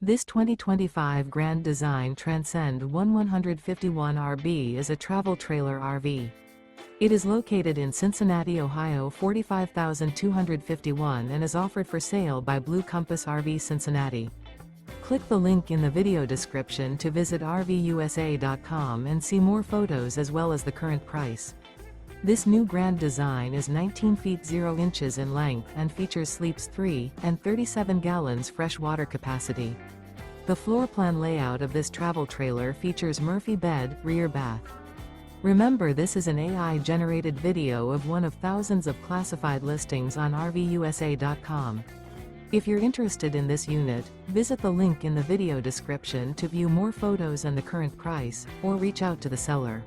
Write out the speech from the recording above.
This 2025 Grand Design Transcend One 151 RB is a travel trailer RV. It is located in Cincinnati, Ohio 45251 and is offered for sale by Blue Compass RV Cincinnati. Click the link in the video description to visit RVUSA.com and see more photos as well as the current price. This new Grand Design is 19 feet 0 inches in length and features sleeps 3 and 37 gallons fresh water capacity. The floor plan layout of this travel trailer features Murphy bed, rear bath. Remember, this is an AI-generated video of one of thousands of classified listings on RVUSA.com. If you're interested in this unit, visit the link in the video description to view more photos and the current price, or reach out to the seller.